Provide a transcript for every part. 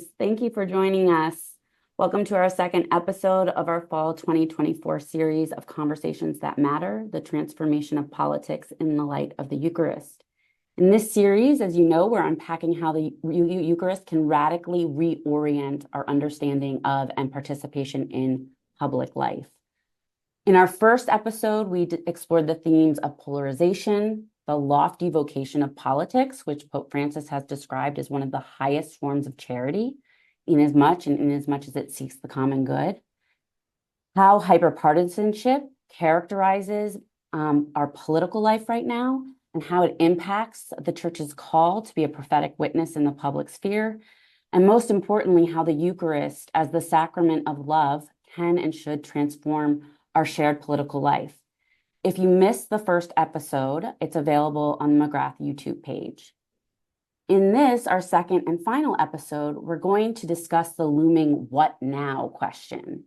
friends. Thank you for joining us. Welcome to our second episode of our Fall 2024 series of Conversations That Matter, the transformation of politics in the light of the Eucharist. In this series, as you know, we're unpacking how the Eucharist can radically reorient our understanding of and participation in public life. In our first episode, we explored the themes of polarization, the lofty vocation of politics, which Pope Francis has described as one of the highest forms of charity, inasmuch as it seeks the common good, how hyper-partisanship characterizes our political life right now, and how it impacts the Church's call to be a prophetic witness in the public sphere, and most importantly, how the Eucharist, as the sacrament of love, can and should transform our shared political life. If you missed the first episode, it's available on the McGrath YouTube page. In this, our second and final episode, we're going to discuss the looming what now question.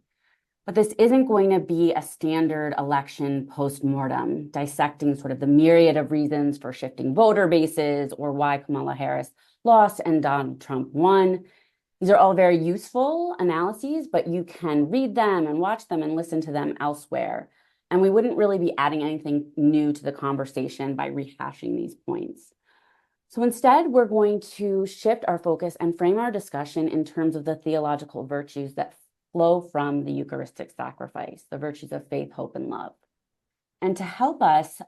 But this isn't going to be a standard election post-mortem, dissecting sort of the myriad of reasons for shifting voter bases or why Kamala Harris lost and Donald Trump won. These are all very useful analyses, but you can read them and watch them and listen to them elsewhere. And we wouldn't really be adding anything new to the conversation by rehashing these points. So instead, we're going to shift our focus and frame our discussion in terms of the theological virtues that flow from the Eucharistic sacrifice, the virtues of faith, hope, and love. And to help us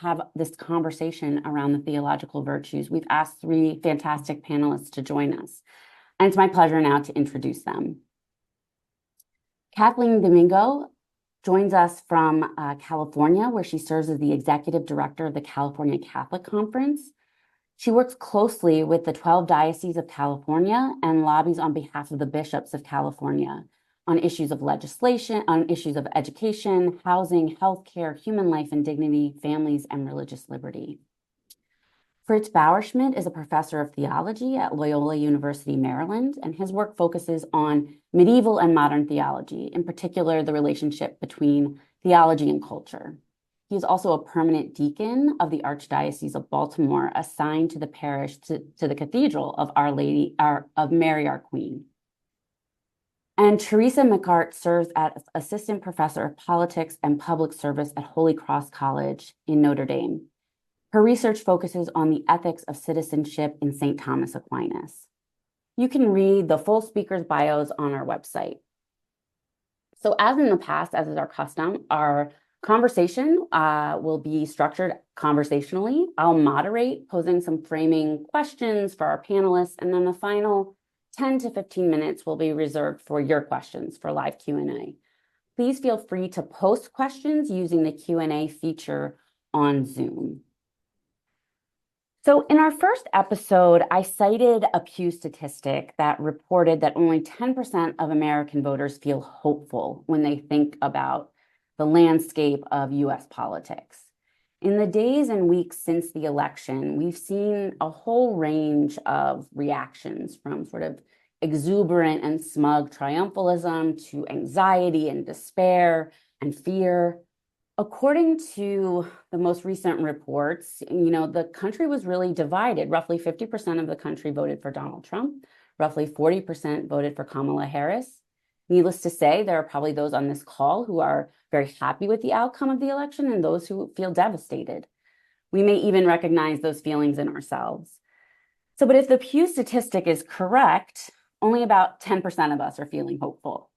have this conversation around the theological virtues, we've asked three fantastic panelists to join us. And it's my pleasure now to introduce them. Kathleen Domingo joins us from California, where she serves as the executive director of the California Catholic Conference. She works closely with the 12 dioceses of California and lobbies on behalf of the bishops of California on issues of legislation, on issues of education, housing, healthcare, human life and dignity, families, and religious liberty. Fritz Bauerschmidt is a professor of theology at Loyola University, Maryland, and his work focuses on medieval and modern theology, in particular, the relationship between theology and culture. He is also a permanent deacon of the Archdiocese of Baltimore, assigned to the parish to the Cathedral of of Mary, our Queen. And Teresa McCart serves as assistant professor of politics and public service at Holy Cross College in Notre Dame. Her research focuses on the ethics of citizenship in St. Thomas Aquinas. You can read the full speakers' bios on our website. So as in the past, as is our custom, our conversation will be structured conversationally. I'll moderate, posing some framing questions for our panelists, and then the final 10 to 15 minutes will be reserved for your questions for live Q&A. Please feel free to post questions using the Q&A feature on Zoom. So in our first episode, I cited a Pew statistic that reported that only 10% of American voters feel hopeful when they think about the landscape of US politics. In the days and weeks since the election, we've seen a whole range of reactions from sort of exuberant and smug triumphalism to anxiety and despair and fear. According to the most recent reports, the country was really divided. Roughly 50% of the country voted for Donald Trump. Roughly 40% voted for Kamala Harris. Needless to say, there are probably those on this call who are very happy with the outcome of the election and those who feel devastated. We may even recognize those feelings in ourselves. But if the Pew statistic is correct, only about 10% of us are feeling hopeful.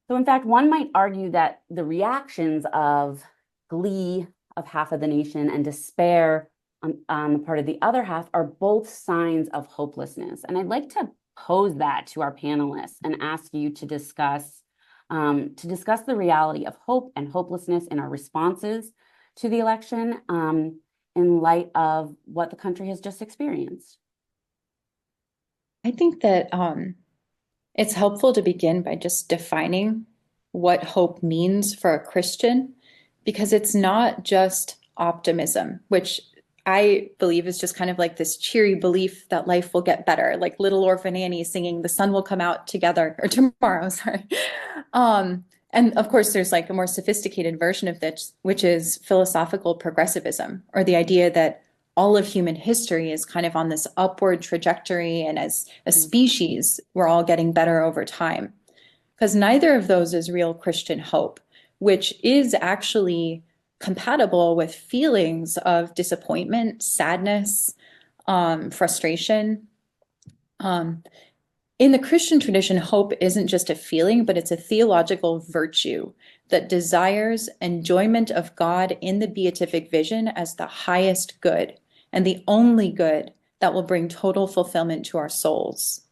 So in fact, one might argue that the reactions of glee of half of the nation and despair on the part of the other half are both signs of hopelessness. And I'd like to pose that to our panelists and ask you to discuss the reality of hope and hopelessness in our responses to the election in light of what the country has just experienced. I think that it's helpful to begin by just defining what hope means for a Christian, because it's not just optimism, which I believe is just kind of like this cheery belief that life will get better, like Little Orphan Annie singing "The sun will come out together" or tomorrow, sorry. And of course, there's like a more sophisticated version of this, which is philosophical progressivism, or the idea that all of human history is kind of on this upward trajectory, and as a species, we're all getting better over time. Because neither of those is real Christian hope, which is actually compatible with feelings of disappointment, sadness, frustration. In the Christian tradition, hope isn't just a feeling, but it's a theological virtue that desires enjoyment of God in the beatific vision as the highest good and the only good that will bring total fulfillment to our souls.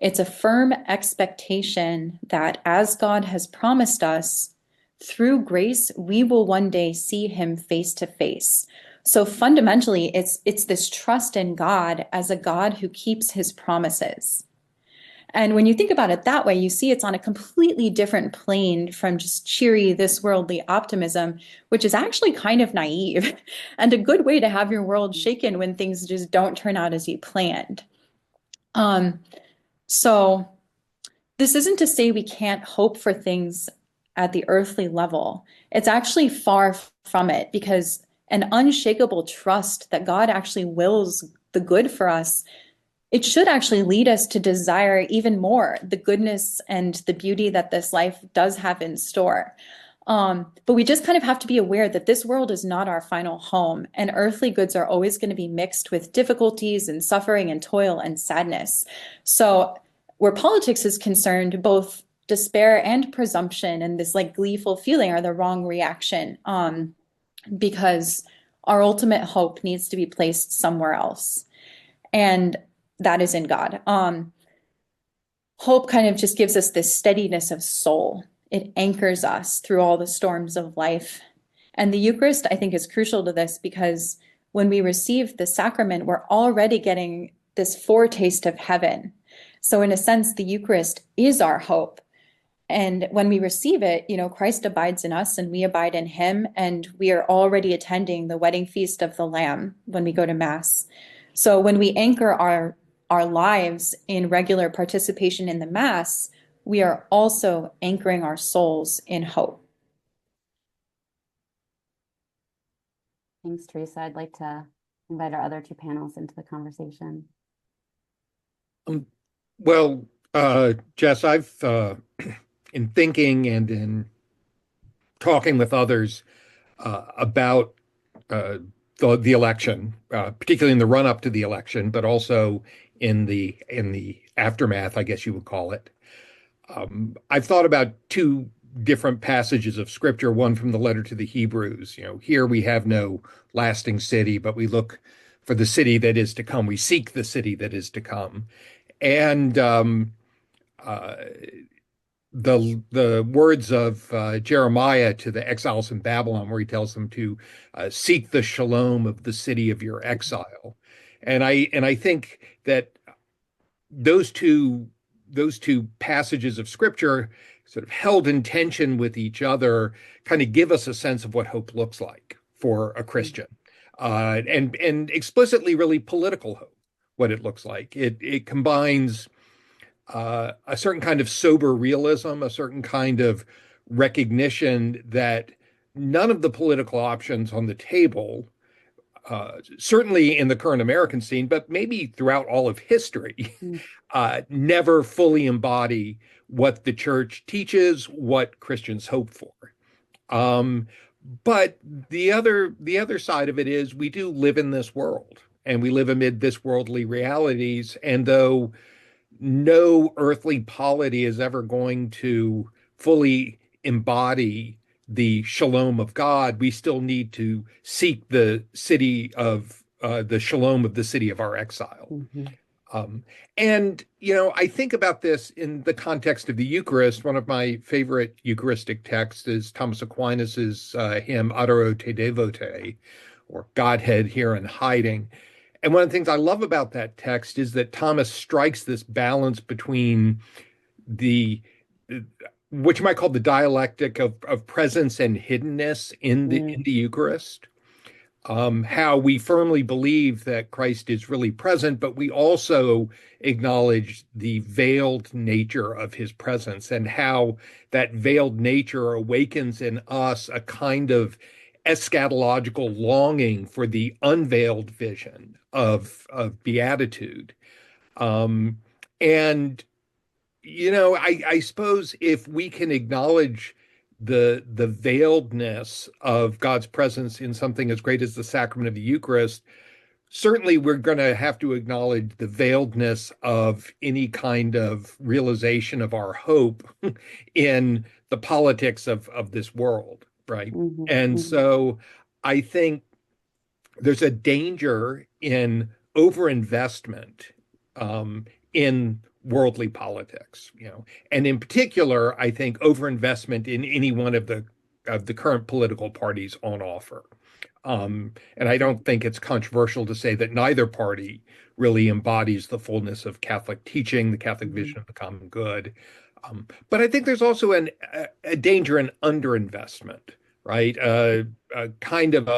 It's a firm expectation that as God has promised us, through grace, we will one day see him face to face. So fundamentally, it's this trust in God as a God who keeps his promises. And when you think about it that way, you see it's on a completely different plane from just cheery, this worldly optimism, which is actually kind of naive and a good way to have your world shaken when things just don't turn out as you planned. So this isn't to say we can't hope for things at the earthly level. It's actually far from it, because an unshakable trust that God actually wills the good for us, it should actually lead us to desire even more the goodness and the beauty that this life does have in store. But we just kind of have to be aware that this world is not our final home, and earthly goods are always going to be mixed with difficulties and suffering and toil and sadness. So where politics is concerned, both despair and presumption and this like gleeful feeling are the wrong reaction, because our ultimate hope needs to be placed somewhere else. And that is in God. Hope kind of just gives us this steadiness of soul. It anchors us through all the storms of life. And the Eucharist, I think, is crucial to this, because when we receive the sacrament, we're already getting this foretaste of heaven. So in a sense, the Eucharist is our hope. And when we receive it, Christ abides in us and we abide in him. And we are already attending the wedding feast of the Lamb when we go to Mass. So when we anchor our lives in regular participation in the Mass, we are also anchoring our souls in hope. Thanks, Teresa. I'd like to invite our other two panels into the conversation. Well, Jess, I've in thinking and in talking with others about the election, particularly in the run-up to the election, but also in the aftermath, I guess you would call it. I've thought about two different passages of scripture, one from the letter to the Hebrews. Here we have no lasting city, but we look for the city that is to come. We seek the city that is to come. And the words of Jeremiah to the exiles in Babylon, where he tells them to seek the shalom of the city of your exile. And I think that those two passages of scripture, sort of held in tension with each other, kind of give us a sense of what hope looks like for a Christian, and explicitly really political hope, what it looks like. It combines a certain kind of sober realism, a certain kind of recognition that none of the political options on the table, certainly in the current American scene, but maybe throughout all of history, never fully embody what the church teaches, what Christians hope for. But the other side of it is we do live in this world, and we live amid this worldly realities. And though no earthly polity is ever going to fully embody the shalom of God, we still need to seek the city of the shalom of the city of our exile. And I think about this in the context of the Eucharist. One of my favorite Eucharistic texts is Thomas Aquinas's hymn Adoro te devote, or Godhead here in hiding. And one of the things I love about that text is that Thomas strikes this balance between what you might call the dialectic of presence and hiddenness in the Eucharist. How we firmly believe that Christ is really present, but we also acknowledge the veiled nature of his presence, and how that veiled nature awakens in us a kind of eschatological longing for the unveiled vision of beatitude. Um, and I suppose if we can acknowledge the veiledness of God's presence in something as great as the sacrament of the Eucharist, certainly we're going to have to acknowledge the veiledness of any kind of realization of our hope in the politics of this world, right? Mhm, And mhm, so I think there's a danger in overinvestment in worldly politics, and in particular, I think overinvestment in any one of the current political parties on offer. And I don't think it's controversial to say that neither party really embodies the fullness of Catholic teaching, the Catholic mhm, vision of the common good. But I think there's also a danger in underinvestment, right? A kind of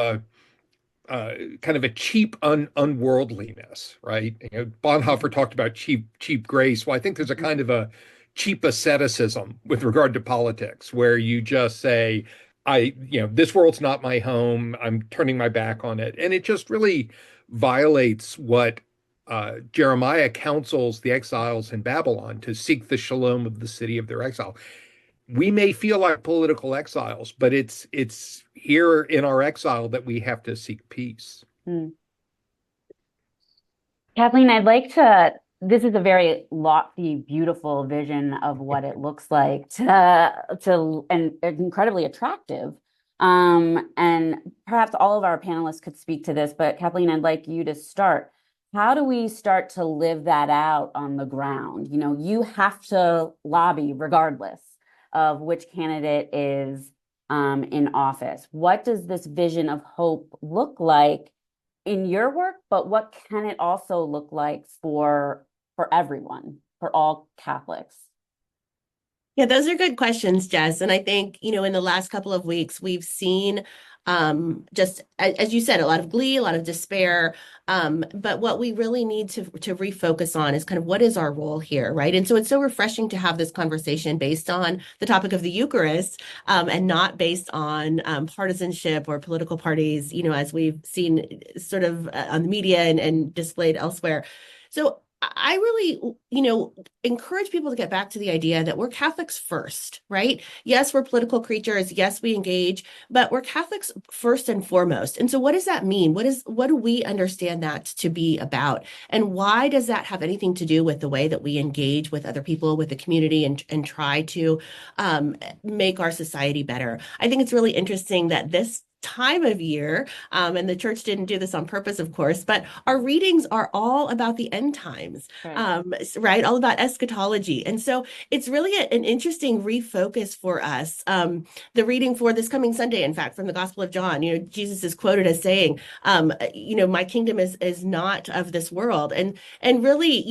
a cheap unworldliness, right? Bonhoeffer mhm, talked about cheap grace. Well, I think there's a kind of a cheap asceticism with regard to politics, where you just say, this world's not my home. I'm turning my back on it, and it just really violates what Jeremiah counsels the exiles in Babylon to seek the shalom of the city of their exile. We may feel like political exiles, but it's here in our exile that we have to seek peace. mhm. Kathleen, this is a very lofty, beautiful vision of what it looks like and incredibly attractive. And perhaps all of our panelists could speak to this, but Kathleen, I'd like you to start. How do we start to live that out on the ground? You have to lobby regardless of which candidate is in office. What does this vision of hope look like in your work, but what can it also look like for everyone, for all Catholics? Yeah, those are good questions, Jess. And I think, in the last couple of weeks, we've seen just as you said, a lot of glee, a lot of despair. But what we really need to refocus on is kind of what is our role here, right? And so it's so refreshing to have this conversation based on the topic of the Eucharist, and not based on partisanship or political parties, as we've seen sort of on the media and displayed elsewhere. So I really, encourage people to get back to the idea that we're Catholics first, right? Yes, we're political creatures. Yes, we engage, but we're Catholics first and foremost. And so what does that mean? What do we understand that to be about? And why does that have anything to do with the way that we engage with other people, with the community, and try to make our society better? I think it's really interesting that this time of year, and the church didn't do this on purpose, of course, but our readings are all about the end times, Right. right? All about eschatology. And so it's really an interesting refocus for us. The reading for this coming Sunday, in fact, from the Gospel of John, Jesus is quoted as saying, my kingdom is not of this world. And really,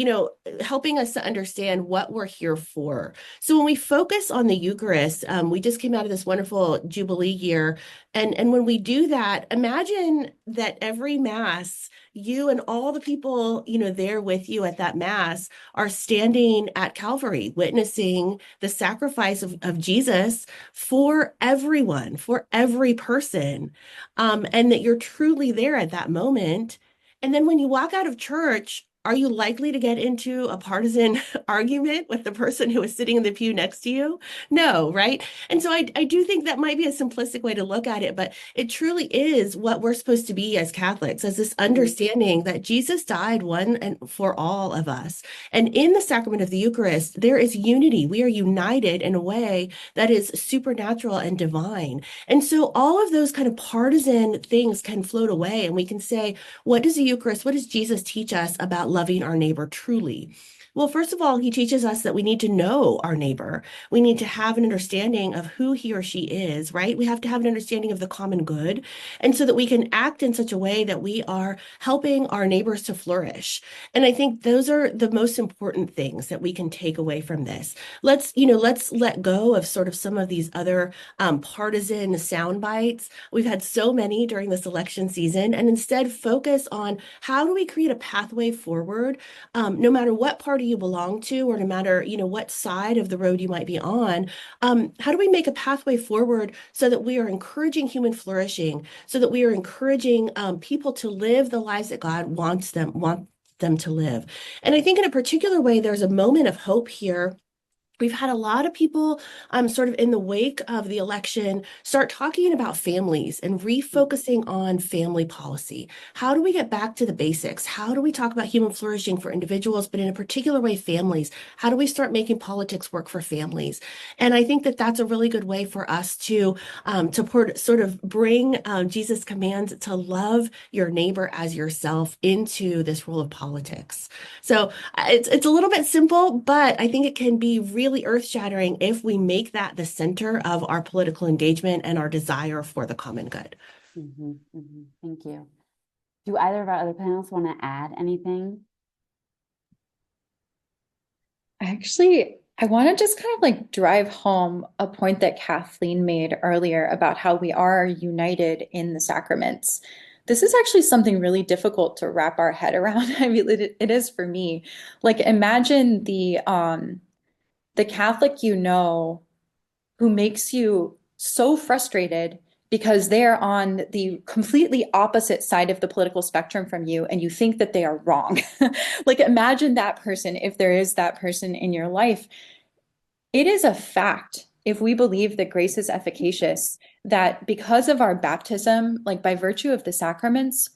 helping us to understand what we're here for. So when we focus on the Eucharist, we just came out of this wonderful Jubilee year. And when we do that, imagine that every Mass, you and all the people, there with you at that Mass are standing at Calvary, witnessing the sacrifice of Jesus for everyone, for every person, and that you're truly there at that moment. And then when you walk out of church, are you likely to get into a partisan argument with the person who is sitting in the pew next to you? No, right? And so I do think that might be a simplistic way to look at it, but it truly is what we're supposed to be as Catholics, as this understanding that Jesus died one and for all of us. And in the sacrament of the Eucharist, there is unity. We are united in a way that is supernatural and divine. And so all of those kind of partisan things can float away, and we can say, what does the Eucharist, what does Jesus teach us about loving our neighbor truly? Well, first of all, he teaches us that we need to know our neighbor. We need to have an understanding of who he or she is, right? We have to have an understanding of the common good. And so that we can act in such a way that we are helping our neighbors to flourish. And I think those are the most important things that we can take away from this. Let's let go of sort of some of these other partisan sound bites. We've had so many during this election season, and instead focus on how do we create a pathway forward, no matter what party party you belong to, or no matter, what side of the road you might be on, how do we make a pathway forward so that we are encouraging human flourishing, so that we are encouraging people to live the lives that God wants them to live? And I think in a particular way, there's a moment of hope here. We've had a lot of people sort of in the wake of the election start talking about families and refocusing on family policy. How do we get back to the basics? How do we talk about human flourishing for individuals, but in a particular way, families? How do we start making politics work for families? And I think that that's a really good way for us to sort of bring Jesus' commands to love your neighbor as yourself into this role of politics. So it's a little bit simple, but I think it can be really earth-shattering if we make that the center of our political engagement and our desire for the common good. Thank you. Do either of our other panelists want to add anything? Actually, I want to just kind of like drive home a point that Kathleen made earlier about how we are united in the sacraments. This is actually something really difficult to wrap our head around. I mean, it is for me. Like, imagine the Catholic who makes you so frustrated because they're on the completely opposite side of the political spectrum from you, and you think that they are wrong. Like, imagine that person, if there is that person in your life. It is a fact, if we believe that grace is efficacious, that because of our baptism, like by virtue of the sacraments,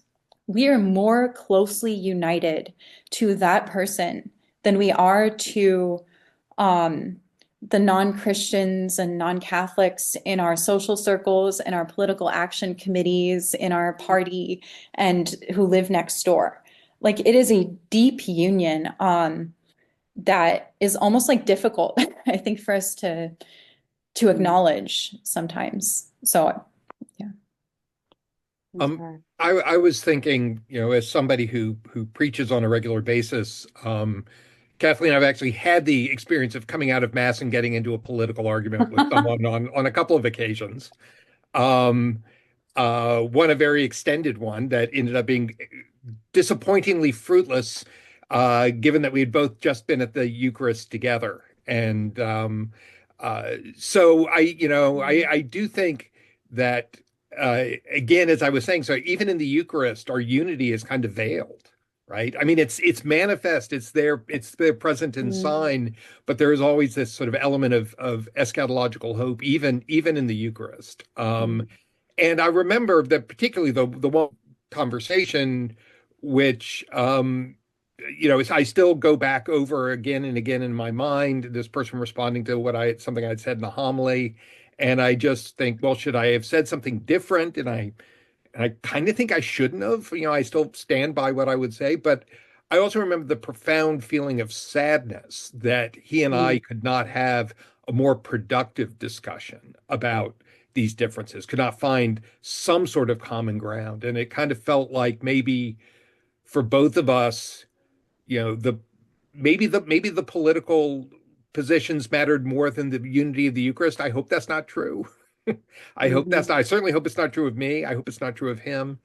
we are more closely united to that person than we are to the non-Christians and non-Catholics in our social circles, in our political action committees, in our party, and who live next door. Like, it is a deep union that is almost like difficult, I think, for us to acknowledge sometimes. So, yeah. I was thinking, as somebody who preaches on a regular basis, Kathleen, I've actually had the experience of coming out of Mass and getting into a political argument with someone on a couple of occasions. One, a very extended one that ended up being disappointingly fruitless, given that we had both just been at the Eucharist together. And so I do think that, again, as I was saying, so even in the Eucharist, our unity is kind of veiled, right? I mean, it's manifest, it's there present in sign, but there is always this sort of element of eschatological hope, even in the Eucharist. And I remember that particularly the one conversation, which I still go back over again and again in my mind. This person responding to something I'd said in a homily, and I just think, well, should I have said something different? And I kind of think I shouldn't have. I still stand by what I would say, but I also remember the profound feeling of sadness that he and I could not have a more productive discussion about these differences, could not find some sort of common ground. And it kind of felt like maybe for both of us, maybe the political positions mattered more than the unity of the Eucharist. I hope that's not true. I certainly hope it's not true of me. I hope it's not true of him.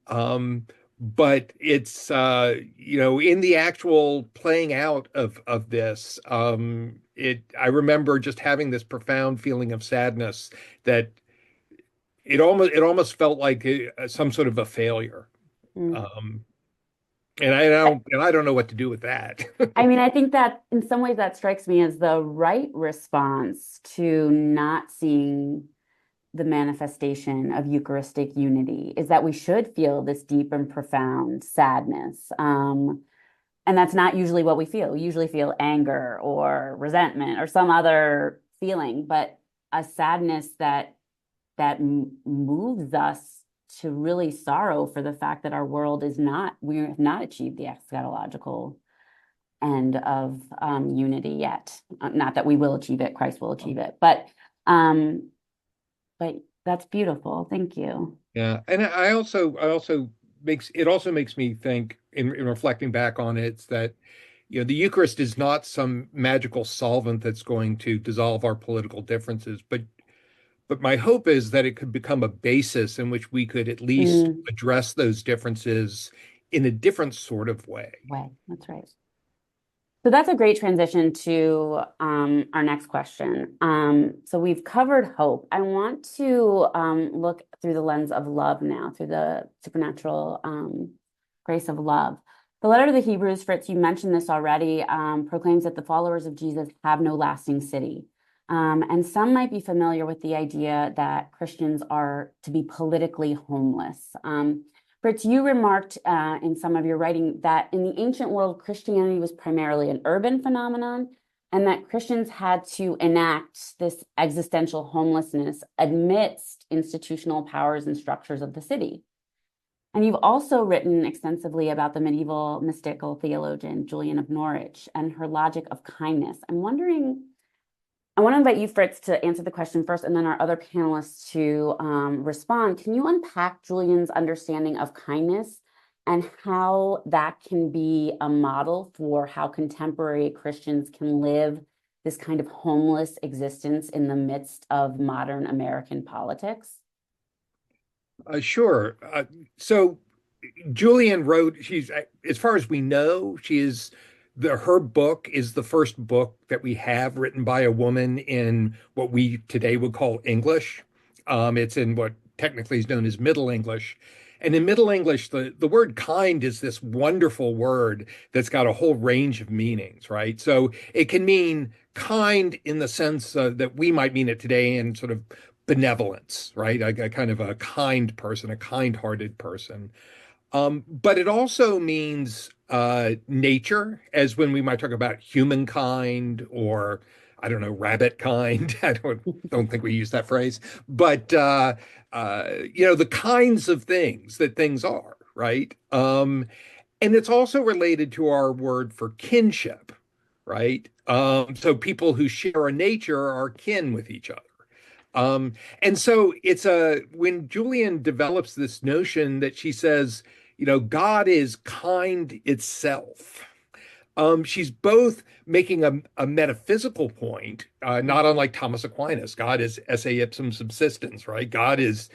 But it's in the actual playing out of this, I remember just having this profound feeling of sadness that it almost felt like some sort of a failure. And I don't know what to do with that. I mean, I think that in some ways that strikes me as the right response to not seeing the manifestation of Eucharistic unity, is that we should feel this deep and profound sadness. And that's not usually what we feel. We usually feel anger or resentment or some other feeling, but a sadness that moves us to really sorrow for the fact that our world we have not achieved the eschatological end of unity yet. Not that we will achieve it, Christ will achieve it, but that's beautiful. Thank you. Yeah, and I also makes me think in reflecting back on it that the Eucharist is not some magical solvent that's going to dissolve our political differences, but my hope is that it could become a basis in which we could at least address those differences in a different sort of way. That's right. So that's a great transition to our next question. So we've covered hope. I want to look through the lens of love now, through the supernatural grace of love. The letter to the Hebrews, Fritz, you mentioned this already, proclaims that the followers of Jesus have no lasting city. And some might be familiar with the idea that Christians are to be politically homeless. Fritz, you remarked in some of your writing that in the ancient world, Christianity was primarily an urban phenomenon, and that Christians had to enact this existential homelessness amidst institutional powers and structures of the city. And you've also written extensively about the medieval mystical theologian Julian of Norwich and her logic of kindness. I want to invite you, Fritz, to answer the question first, and then our other panelists to respond. Can you unpack Julian's understanding of kindness and how that can be a model for how contemporary Christians can live this kind of homeless existence in the midst of modern American politics? Sure. So Julian wrote, as far as we know, her book is the first book that we have written by a woman in what we today would call English. It's in what technically is known as Middle English. And in Middle English, the word kind is this wonderful word that's got a whole range of meanings, right? So it can mean kind in the sense that we might mean it today in sort of benevolence, right? A kind of a kind person, a kind-hearted person. But it also means nature, as when we might talk about humankind or, I don't know, rabbit kind. I don't think we use that phrase, but the kinds of things that things are, right? And it's also related to our word for kinship, right? So people who share a nature are kin with each other. And so when Julian develops this notion that she says, God is kind itself. She's both making a metaphysical point, not unlike Thomas Aquinas. God is esse ipsum subsistens, right? God is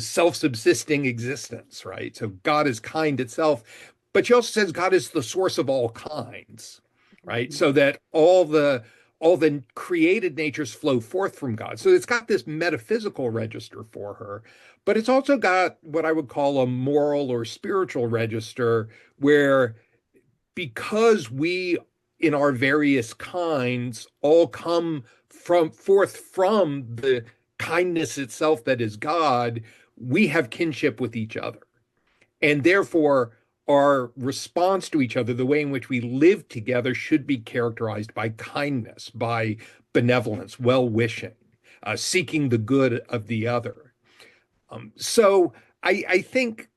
self-subsisting existence, right? So God is kind itself. But she also says God is the source of all kinds, right? So that all the created natures flow forth from God. So it's got this metaphysical register for her, but it's also got what I would call a moral or spiritual register where because we in our various kinds all come forth from the kindness itself that is God, we have kinship with each other. And therefore, our response to each other, the way in which we live together, should be characterized by kindness, by benevolence, well wishing, seeking the good of the other. So I think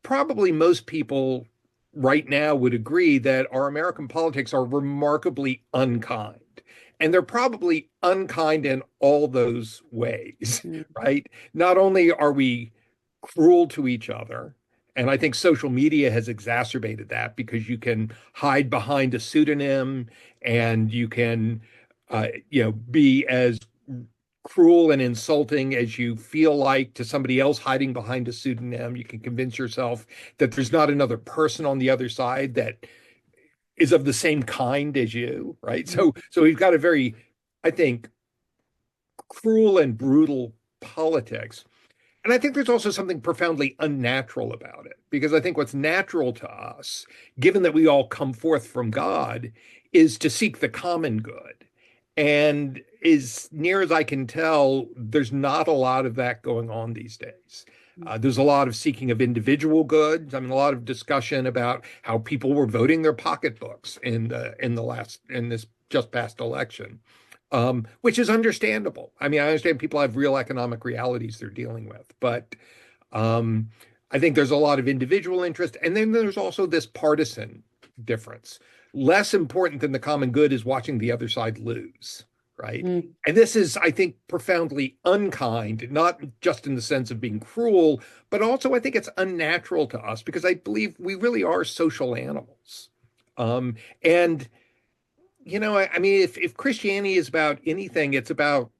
probably most people right now would agree that our American politics are remarkably unkind. And they're probably unkind in all those ways, right? Not only are we cruel to each other, and I think social media has exacerbated that because you can hide behind a pseudonym and you can, be as cruel and insulting as you feel like to somebody else hiding behind a pseudonym. You can convince yourself that there's not another person on the other side that is of the same kind as you, right? So we've got a very, I think, cruel and brutal politics. And I think there's also something profoundly unnatural about it, because I think what's natural to us, given that we all come forth from God, is to seek the common good. And as near as I can tell, there's not a lot of that going on these days. There's a lot of seeking of individual goods. I mean, a lot of discussion about how people were voting their pocketbooks in this just past election, which is understandable. I mean, I understand people have real economic realities they're dealing with, but I think there's a lot of individual interest, and then there's also this partisan difference. Less important than the common good is watching the other side lose, right? And this is, I think, profoundly unkind, not just in the sense of being cruel, but also I think it's unnatural to us because I believe we really are social animals. And I mean, if Christianity is about anything, it's about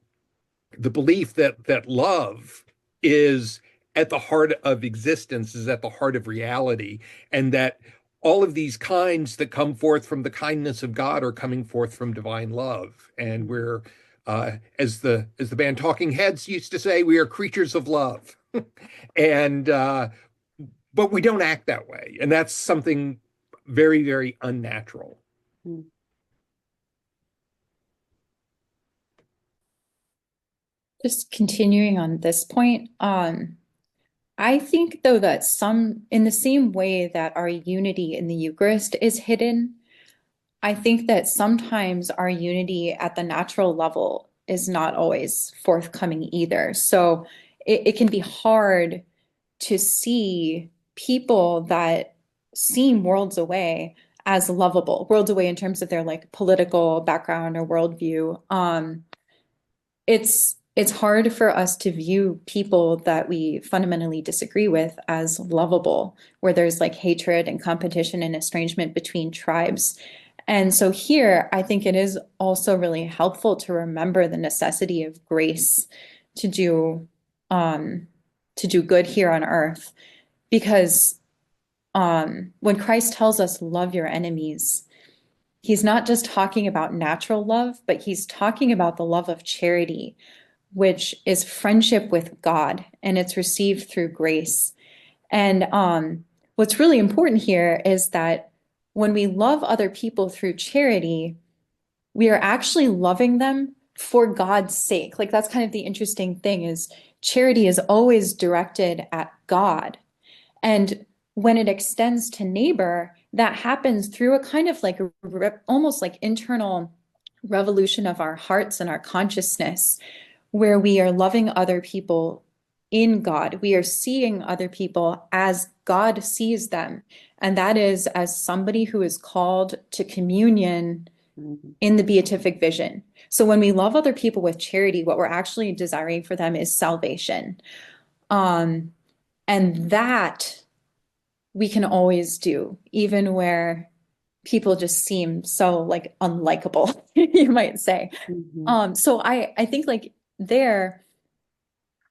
the belief that love is at the heart of existence, is at the heart of reality, and that all of these kinds that come forth from the kindness of God are coming forth from divine love. And we're, as the band Talking Heads used to say, we are creatures of love. And but we don't act that way. And that's something very, very unnatural. Mm. Just continuing on this point, I think though that in the same way that our unity in the Eucharist is hidden, I think that sometimes our unity at the natural level is not always forthcoming either. So it can be hard to see people that seem worlds away as lovable, worlds away in terms of their like political background or worldview. It's hard for us to view people that we fundamentally disagree with as lovable, where there's like hatred and competition and estrangement between tribes. And so here, I think it is also really helpful to remember the necessity of grace to do good here on earth, because when Christ tells us love your enemies, he's not just talking about natural love, but he's talking about the love of charity, which is friendship with God, and it's received through grace. And what's really important here is that when we love other people through charity, we are actually loving them for God's sake. Like that's kind of the interesting thing, is charity is always directed at God. And when it extends to neighbor, that happens through a kind of like almost like internal revolution of our hearts and our consciousness, where we are loving other people in God. We are seeing other people as God sees them. And that is as somebody who is called to communion in the beatific vision. So when we love other people with charity, what we're actually desiring for them is salvation. And that we can always do, even where people just seem so like unlikable, you might say. So I think like there,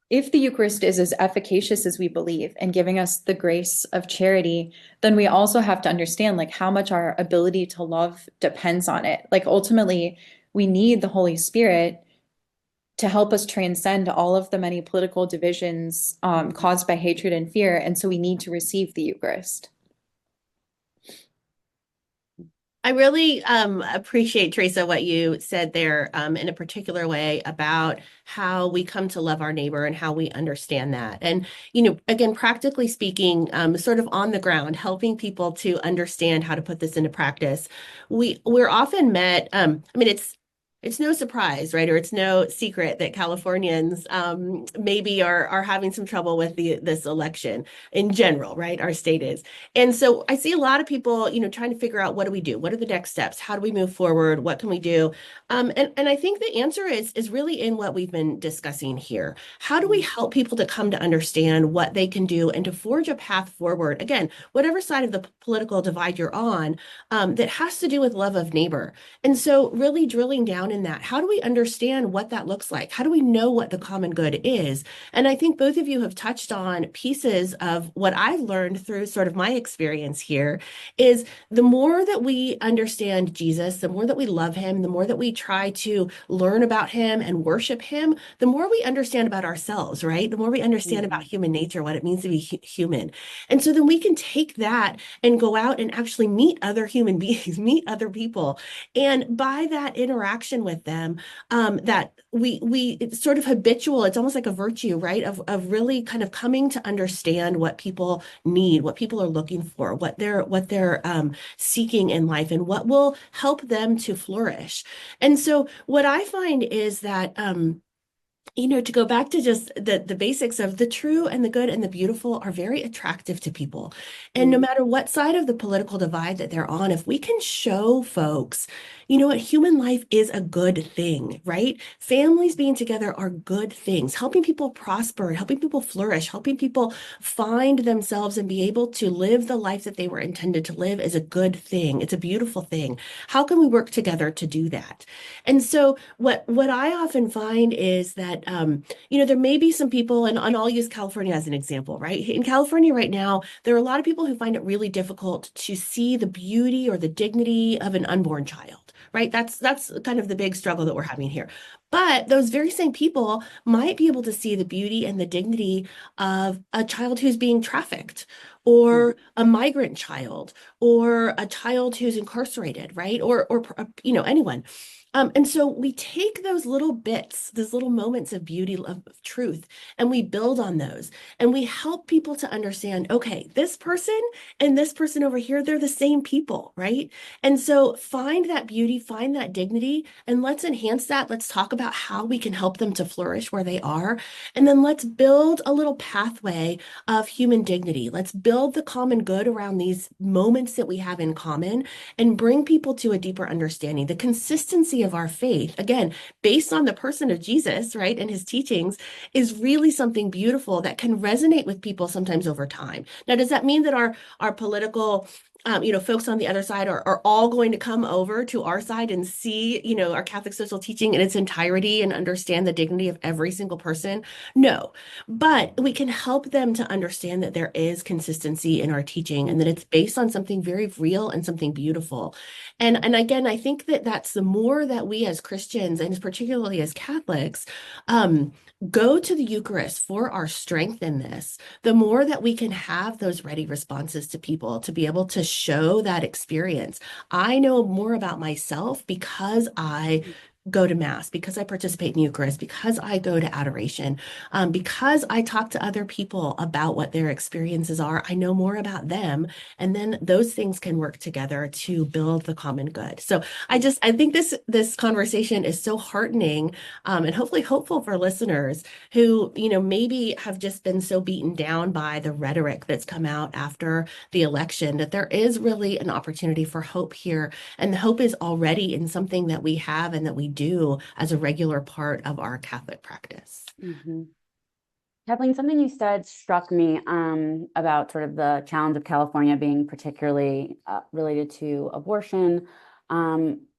if the Eucharist is as efficacious as we believe and giving us the grace of charity, then we also have to understand like how much our ability to love depends on it. Like ultimately, we need the Holy Spirit to help us transcend all of the many political divisions caused by hatred and fear. And so we need to receive the Eucharist. I really appreciate, Teresa, what you said there in a particular way about how we come to love our neighbor and how we understand that. And, again, practically speaking, sort of on the ground, helping people to understand how to put this into practice. We're often met, it's no surprise, right? Or it's no secret that Californians maybe are having some trouble with this election in general, right? Our state is. And so I see a lot of people, trying to figure out, what do we do? What are the next steps? How do we move forward? What can we do? And I think the answer is really in what we've been discussing here. How do we help people to come to understand what they can do and to forge a path forward? Again, whatever side of the political divide you're on, that has to do with love of neighbor. And so really drilling down in that, how do we understand what that looks like? How do we know what the common good is? And I think both of you have touched on pieces of what I've learned through sort of my experience here, is the more that we understand Jesus, the more that we love him, the more that we try to learn about him and worship him, the more we understand about ourselves, right? The more we understand about human nature, what it means to be human. And so then we can take that and go out and actually meet other human beings, meet other people. And by that interaction with them, that it's sort of habitual, it's almost like a virtue, right? Of really kind of coming to understand what people need, what people are looking for, what they're seeking in life, and what will help them to flourish. And so what I find is that to go back to just the basics of the true and the good and the beautiful are very attractive to people. And no matter what side of the political divide that they're on, if we can show folks, what human life is a good thing, right? Families being together are good things. Helping people prosper, helping people flourish, helping people find themselves and be able to live the life that they were intended to live is a good thing. It's a beautiful thing. How can we work together to do that? And so what I often find is that there may be some people, and I'll use California as an example, right? In California right now, there are a lot of people who find it really difficult to see the beauty or the dignity of an unborn child, right? That's kind of the big struggle that we're having here. But those very same people might be able to see the beauty and the dignity of a child who's being trafficked, or a migrant child, or a child who's incarcerated, right? Or anyone. And so we take those little bits, those little moments of beauty, of truth, and we build on those. And we help people to understand, okay, this person and this person over here, they're the same people, right? And so find that beauty, find that dignity, and let's enhance that. Let's talk about how we can help them to flourish where they are. And then let's build a little pathway of human dignity. Let's build the common good around these moments that we have in common and bring people to a deeper understanding. The consistency of our faith, again, based on the person of Jesus, right, and his teachings, is really something beautiful that can resonate with people sometimes over time. Now, does that mean that our political folks on the other side are all going to come over to our side and see, our Catholic social teaching in its entirety and understand the dignity of every single person? No, but we can help them to understand that there is consistency in our teaching and that it's based on something very real and something beautiful. And again, I think that that's the more that we as Christians, and particularly as Catholics, go to the Eucharist for our strength in this, the more that we can have those ready responses to people to be able to show that experience. I know more about myself because I go to Mass, because I participate in the Eucharist, because I go to adoration, because I talk to other people about what their experiences are. I know more about them. And then those things can work together to build the common good. So I think this conversation is so heartening, and hopefully hopeful for listeners who, maybe have just been so beaten down by the rhetoric that's come out after the election, that there is really an opportunity for hope here. And the hope is already in something that we have and that we do as a regular part of our Catholic practice. Mm-hmm. Kathleen, something you said struck me about sort of the challenge of California being particularly related to abortion,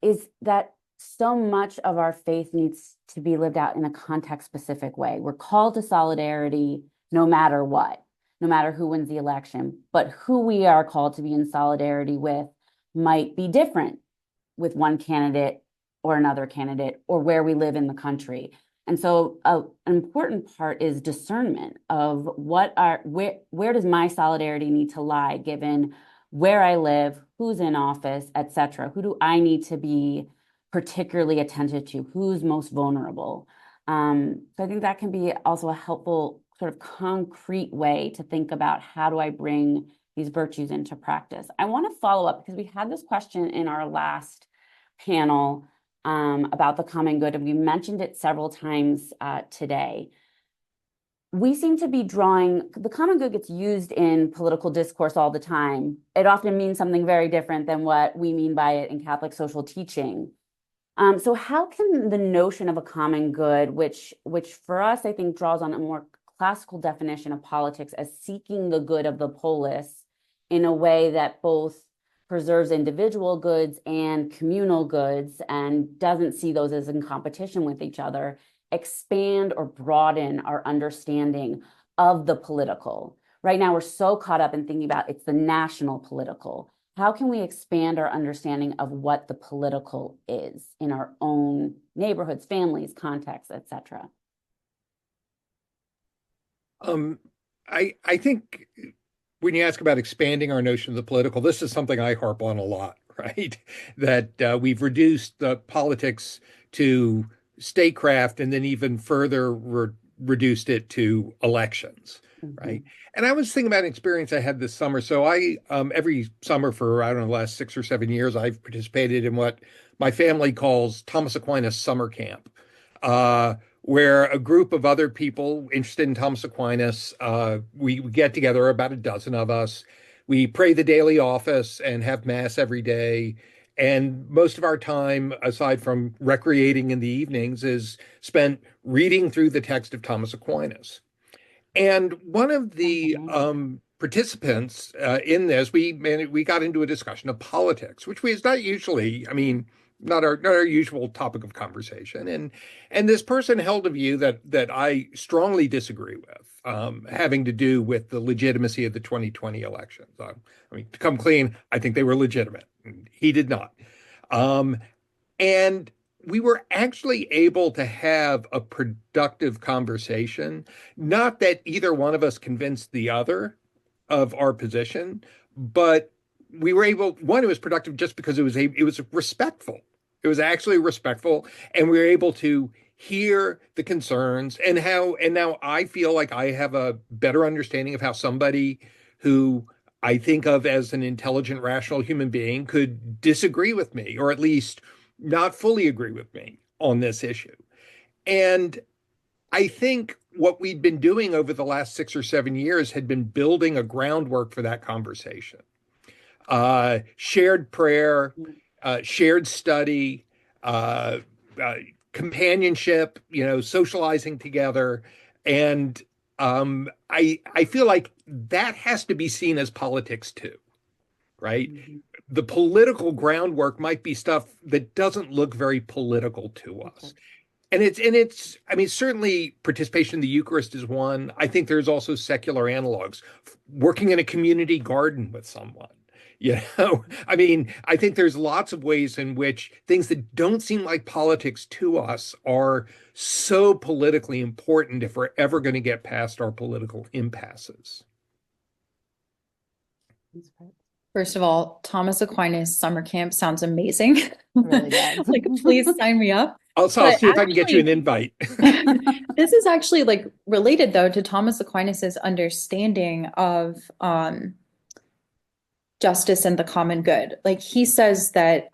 is that so much of our faith needs to be lived out in a context-specific way. We're called to solidarity no matter what, no matter who wins the election, but who we are called to be in solidarity with might be different with one candidate or another candidate, or where we live in the country. And so an important part is discernment of where does my solidarity need to lie given where I live, who's in office, et cetera. Who do I need to be particularly attentive to? Who's most vulnerable? So I think that can be also a helpful sort of concrete way to think about how do I bring these virtues into practice. I want to follow up because we had this question in our last panel about the common good, and we mentioned it several times today. We seem to be drawing, the common good gets used in political discourse all the time. It often means something very different than what we mean by it in Catholic social teaching. So how can the notion of a common good, which for us, I think, draws on a more classical definition of politics as seeking the good of the polis in a way that both preserves individual goods and communal goods and doesn't see those as in competition with each other, expand or broaden our understanding of the political. Right now, we're so caught up in thinking about it's the national political. How can we expand our understanding of what the political is in our own neighborhoods, families, contexts, et cetera? I think when you ask about expanding our notion of the political, this is something I harp on a lot, right? That we've reduced the politics to statecraft and then even further reduced it to elections, right? And I was thinking about an experience I had this summer. So I, every summer for, I don't know, the last 6 or 7 years, I've participated in what my family calls Thomas Aquinas summer camp, where a group of other people interested in Thomas Aquinas, we get together, about a dozen of us. We pray the daily office and have mass every day. And most of our time, aside from recreating in the evenings, is spent reading through the text of Thomas Aquinas. And one of the participants in this, we got into a discussion of politics, which is not usually, I mean, not our usual topic of conversation. And this person held a view that I strongly disagree with, having to do with the legitimacy of the 2020 elections. I mean, to come clean, I think they were legitimate. He did not. And we were actually able to have a productive conversation. Not that either one of us convinced the other of our position, but we were able, one, it was productive just because it was respectful. It was actually respectful, and we were able to hear the concerns and now I feel like I have a better understanding of how somebody who I think of as an intelligent, rational human being could disagree with me, or at least not fully agree with me on this issue. And I think what we'd been doing over the last 6 or 7 years had been building a groundwork for that conversation. Shared prayer, shared study, companionship, socializing together. And I feel like that has to be seen as politics too, right? Mm-hmm. The political groundwork might be stuff that doesn't look very political to us. Okay. And it's, I mean, certainly participation in the Eucharist is one. I think there's also secular analogs. Working in a community garden with someone, I mean, I think there's lots of ways in which things that don't seem like politics to us are so politically important if we're ever going to get past our political impasses. First of all, Thomas Aquinas summer camp sounds amazing. It really does. Like, please sign me up. I'll see if I can get you an invite. This is actually like related though to Thomas Aquinas's understanding of justice and the common good. Like, he says that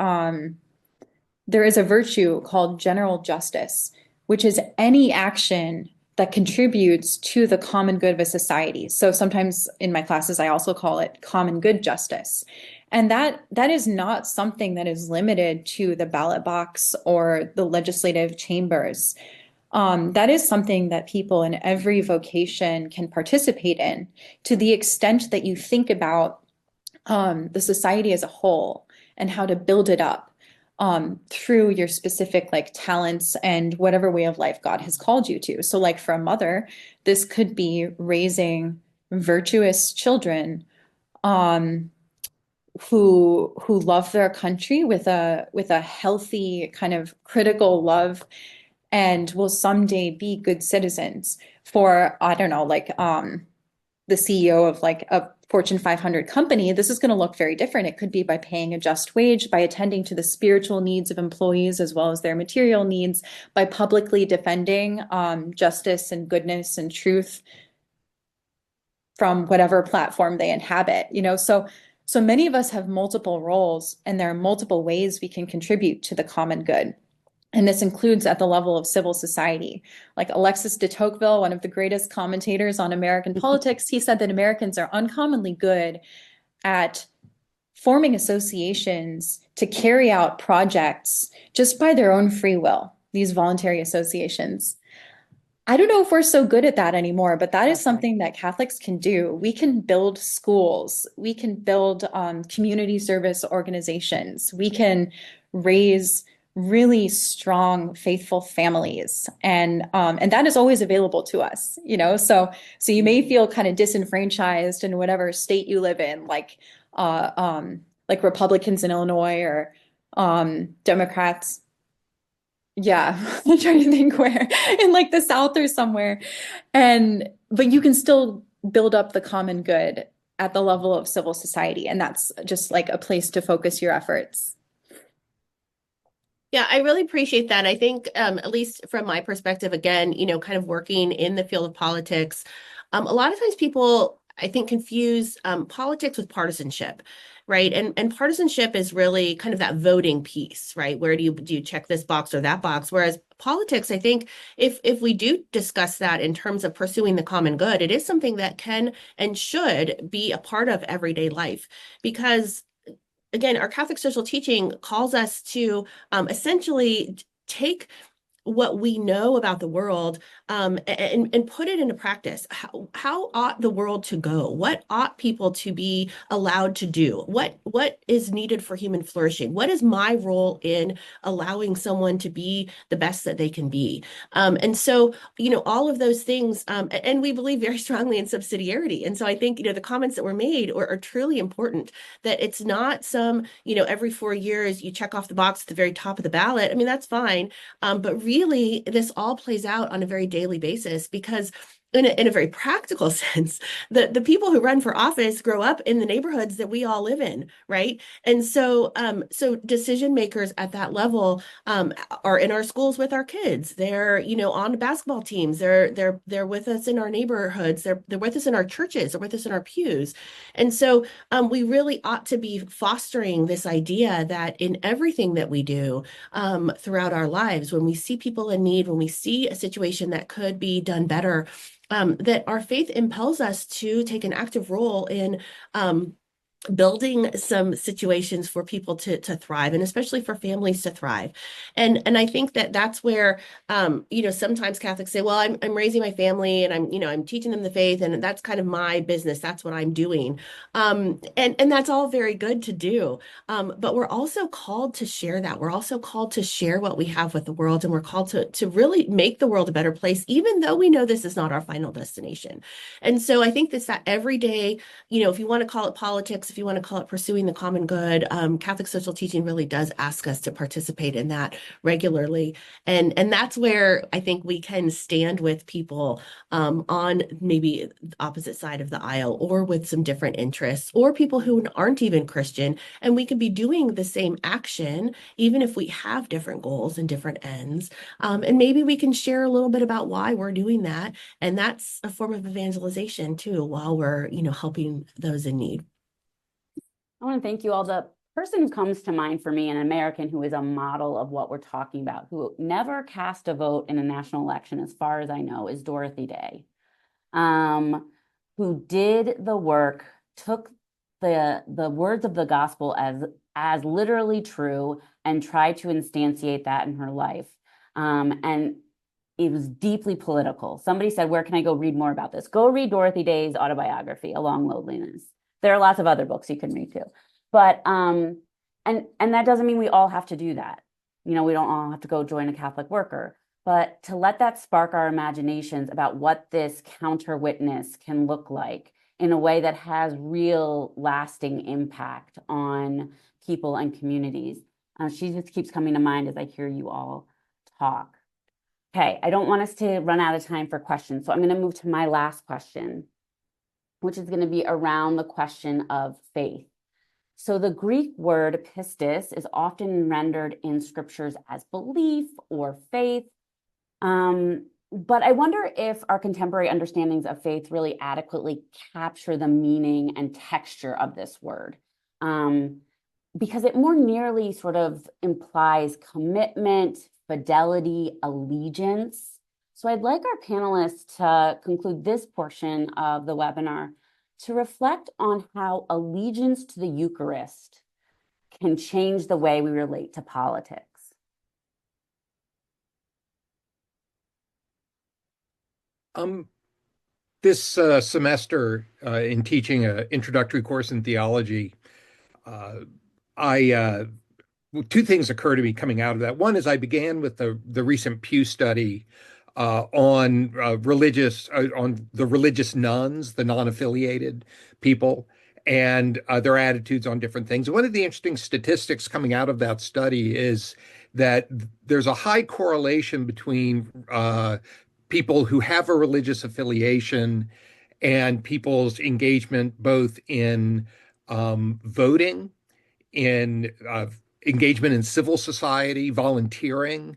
there is a virtue called general justice, which is any action that contributes to the common good of a society. So sometimes in my classes, I also call it common good justice. And that is not something that is limited to the ballot box or the legislative chambers. That is something that people in every vocation can participate in, to the extent that you think about the society as a whole and how to build it up through your specific like talents and whatever way of life God has called you to. So like for a mother, this could be raising virtuous children who love their country with a healthy kind of critical love and will someday be good citizens. For, I don't know, like the CEO of like a Fortune 500 company, this is going to look very different. It could be by paying a just wage, by attending to the spiritual needs of employees as well as their material needs, by publicly defending justice and goodness and truth from whatever platform they inhabit. So many of us have multiple roles, and there are multiple ways we can contribute to the common good. And this includes at the level of civil society. Like Alexis de Tocqueville, one of the greatest commentators on American politics, he said that Americans are uncommonly good at forming associations to carry out projects just by their own free will, these voluntary associations. I don't know if we're so good at that anymore, but that is something that Catholics can do. We can build schools. We can build community service organizations. We can raise really strong, faithful families. And that is always available to us, So you may feel kind of disenfranchised in whatever state you live in, like Republicans in Illinois or Democrats. Yeah, I'm trying to think where, in like the South or somewhere. But you can still build up the common good at the level of civil society. And that's just like a place to focus your efforts. Yeah, I really appreciate that. I think, at least from my perspective, again, kind of working in the field of politics, a lot of times people, I think, confuse politics with partisanship, right? And partisanship is really kind of that voting piece, right? Where do you check this box or that box? Whereas politics, I think, if we do discuss that in terms of pursuing the common good, it is something that can and should be a part of everyday life, because again, our Catholic social teaching calls us to essentially take what we know about the world, and put it into practice. How ought the world to go? What ought people to be allowed to do? What is needed for human flourishing? What is my role in allowing someone to be the best that they can be? And so, all of those things, and we believe very strongly in subsidiarity. And so I think, the comments that were made are truly important, that it's not some, every 4 years you check off the box at the very top of the ballot. I mean, that's fine. But really, this all plays out on a very daily basis, because in a very practical sense, the people who run for office grow up in the neighborhoods that we all live in, right? And so decision makers at that level, are in our schools with our kids. They're, on basketball teams. They're with us in our neighborhoods. They're with us in our churches. They're with us in our pews. And so we really ought to be fostering this idea that in everything that we do, throughout our lives, when we see people in need, when we see a situation that could be done better, that our faith impels us to take an active role in building some situations for people to thrive, and especially for families to thrive. And I think that that's where, sometimes Catholics say, well, I'm raising my family and I'm teaching them the faith, and that's kind of my business. That's what I'm doing. And that's all very good to do. But we're also called to share that. We're also called to share what we have with the world, and we're called to really make the world a better place, even though we know this is not our final destination. And so I think that every day, if you want to call it politics, if you want to call it pursuing the common good, Catholic social teaching really does ask us to participate in that regularly. And that's where I think we can stand with people, on maybe the opposite side of the aisle, or with some different interests, or people who aren't even Christian. And we can be doing the same action, even if we have different goals and different ends. And maybe we can share a little bit about why we're doing that. And that's a form of evangelization too, while we're, helping those in need. I want to thank you all. The person who comes to mind for me, an American who is a model of what we're talking about, who never cast a vote in a national election, as far as I know, is Dorothy Day, who did the work, took the words of the gospel as literally true, and tried to instantiate that in her life. And it was deeply political. Somebody said, where can I go read more about this? Go read Dorothy Day's autobiography, A Long Loneliness. There are lots of other books you can read too. But and that doesn't mean we all have to do that. We don't all have to go join a Catholic worker, but to let that spark our imaginations about what this counter witness can look like in a way that has real lasting impact on people and communities. She just keeps coming to mind as I hear you all talk. Okay, I don't want us to run out of time for questions, so I'm going to move to my last question, which is going to be around the question of faith. So the Greek word pistis is often rendered in scriptures as belief or faith. But I wonder if our contemporary understandings of faith really adequately capture the meaning and texture of this word, because it more nearly sort of implies commitment, fidelity, allegiance. So I'd like our panelists to conclude this portion of the webinar to reflect on how allegiance to the Eucharist can change the way we relate to politics. This semester, in teaching an introductory course in theology, two things occur to me coming out of that. One is I began with the recent Pew study on the religious nuns, the non-affiliated people, and their attitudes on different things. One of the interesting statistics coming out of that study is that there's a high correlation between people who have a religious affiliation and people's engagement both in voting, in engagement in civil society, volunteering,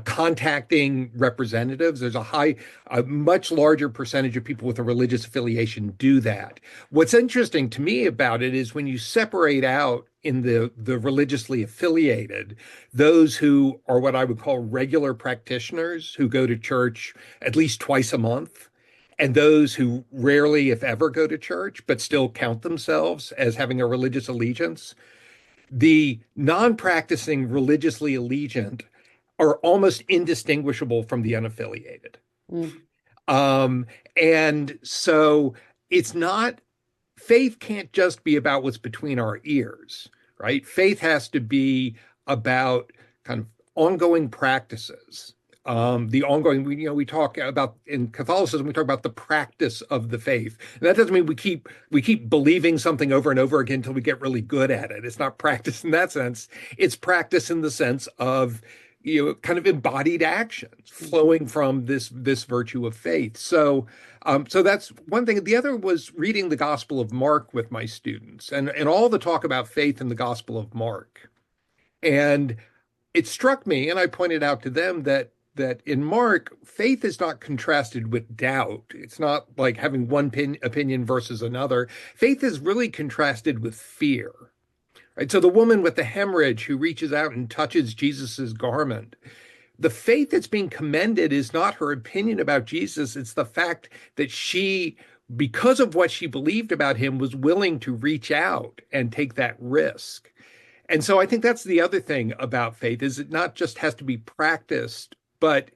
contacting representatives. There's a much larger percentage of people with a religious affiliation do that. What's interesting to me about it is when you separate out in the religiously affiliated, those who are what I would call regular practitioners who go to church at least twice a month, and those who rarely, if ever, go to church, but still count themselves as having a religious allegiance. The non-practicing religiously allegiant are almost indistinguishable from the unaffiliated. Mm. And so it's not, faith can't just be about what's between our ears, right? Faith has to be about kind of ongoing practices. The ongoing, we talk about in Catholicism, we talk about the practice of the faith. And that doesn't mean we keep believing something over and over again until we get really good at it. It's not practice in that sense. It's practice in the sense of kind of embodied actions flowing from this virtue of faith. So that's one thing. The other was reading the Gospel of Mark with my students, and all the talk about faith in the Gospel of Mark. And it struck me, and I pointed out to them that in Mark, faith is not contrasted with doubt. It's not like having one opinion versus another. Faith is really contrasted with fear. Right? So the woman with the hemorrhage who reaches out and touches Jesus's garment, the faith that's being commended is not her opinion about Jesus. It's the fact that she, because of what she believed about him, was willing to reach out and take that risk. And so I think that's the other thing about faith, is it not just has to be practiced, but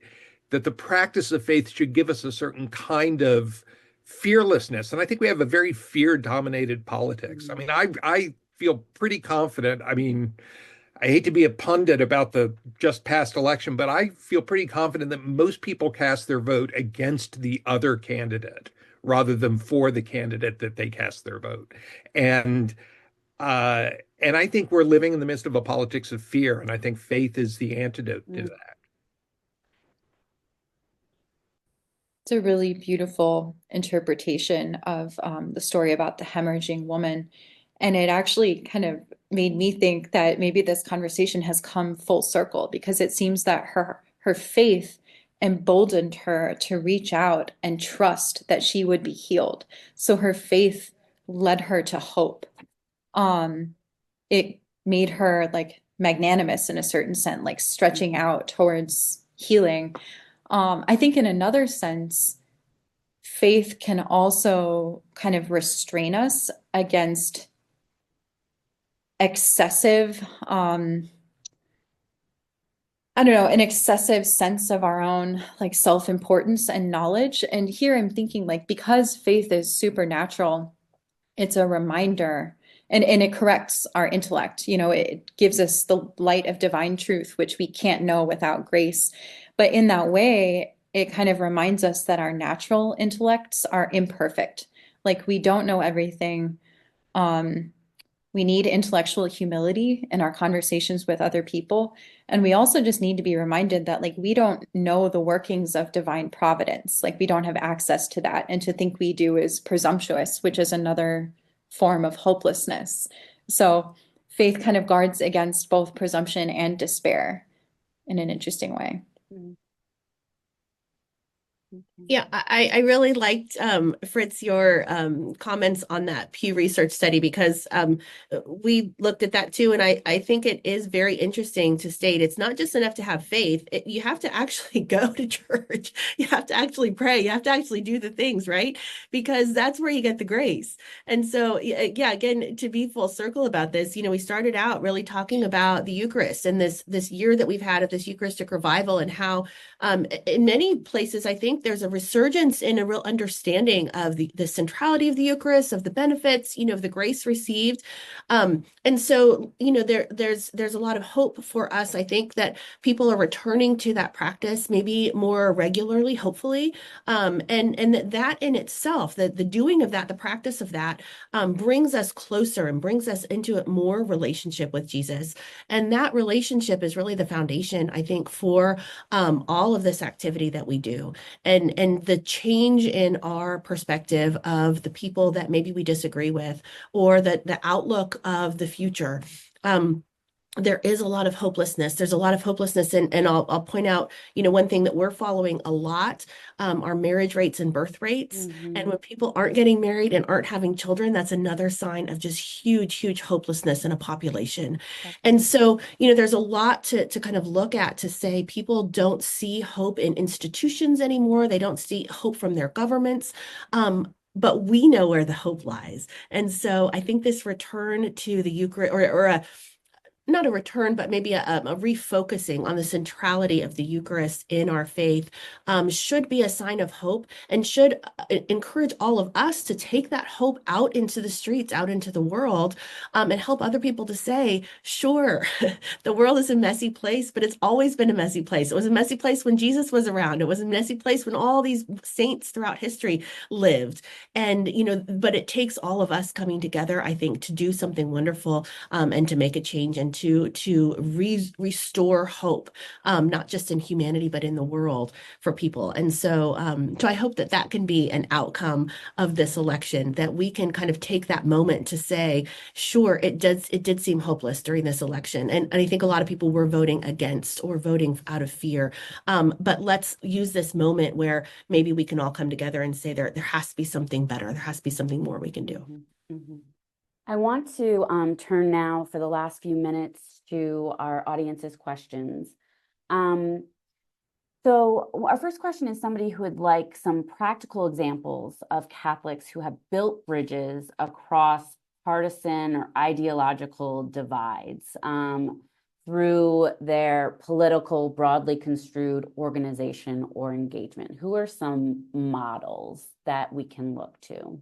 that the practice of faith should give us a certain kind of fearlessness. And I think we have a very fear-dominated politics. I mean, I feel pretty confident. I mean, I hate to be a pundit about the just past election, but I feel pretty confident that most people cast their vote against the other candidate rather than for the candidate that they cast their vote. And I think we're living in the midst of a politics of fear, and I think faith is the antidote to that. It's a really beautiful interpretation of the story about the hemorrhaging woman. And it actually kind of made me think that maybe this conversation has come full circle, because it seems that her faith emboldened her to reach out and trust that she would be healed. So her faith led her to hope. It made her like magnanimous in a certain sense, like stretching out towards healing. I think in another sense, faith can also kind of restrain us against excessive, I don't know, an excessive sense of our own like self-importance and knowledge. And here I'm thinking, like, because faith is supernatural, it's a reminder, and it corrects our intellect. It gives us the light of divine truth, which we can't know without grace. But in that way, it kind of reminds us that our natural intellects are imperfect. Like, we don't know everything. We need intellectual humility in our conversations with other people. And we also just need to be reminded that, like, we don't know the workings of divine providence. Like, we don't have access to that. And to think we do is presumptuous, which is another form of hopelessness. So faith kind of guards against both presumption and despair in an interesting way. Yeah, I really liked, Fritz, your comments on that Pew Research study, because we looked at that too. And I think it is very interesting to state it's not just enough to have faith. You have to actually go to church. You have to actually pray. You have to actually do the things, right? Because that's where you get the grace. And so, yeah, again, to be full circle about this, we started out really talking about the Eucharist and this year that we've had of this Eucharistic revival, and how in many places, I think there's a resurgence in a real understanding of the centrality of the Eucharist, of the benefits, of the grace received. And so, there's a lot of hope for us. I think that people are returning to that practice maybe more regularly, hopefully. And that in itself, the doing of that, the practice of that, brings us closer and brings us into a more relationship with Jesus. And that relationship is really the foundation, I think, for all of this activity that we do. And the change in our perspective of the people that maybe we disagree with, or the outlook of the future. There is a lot of hopelessness. There's a lot of hopelessness. And I'll point out, one thing that we're following a lot are marriage rates and birth rates. Mm-hmm. And when people aren't getting married and aren't having children, that's another sign of just huge, huge hopelessness in a population. Definitely. And so, there's a lot to kind of look at, to say people don't see hope in institutions anymore. They don't see hope from their governments. But we know where the hope lies. And so I think this return to the Eucharist, or not a return, but maybe a refocusing on the centrality of the Eucharist in our faith should be a sign of hope and should encourage all of us to take that hope out into the streets, out into the world, and help other people to say, sure, the world is a messy place, but it's always been a messy place. It was a messy place when Jesus was around. It was a messy place when all these saints throughout history lived. And, but it takes all of us coming together, I think, to do something wonderful and to make a change and to restore hope, not just in humanity, but in the world for people. And so I hope that that can be an outcome of this election, that we can kind of take that moment to say, sure, it did seem hopeless during this election. And I think a lot of people were voting against or voting out of fear. But let's use this moment where maybe we can all come together and say there has to be something better. There has to be something more we can do. Mm-hmm. Mm-hmm. I want to turn now for the last few minutes to our audience's questions. So our first question is somebody who would like some practical examples of Catholics who have built bridges across partisan or ideological divides through their political, broadly construed organization or engagement. Who are some models that we can look to?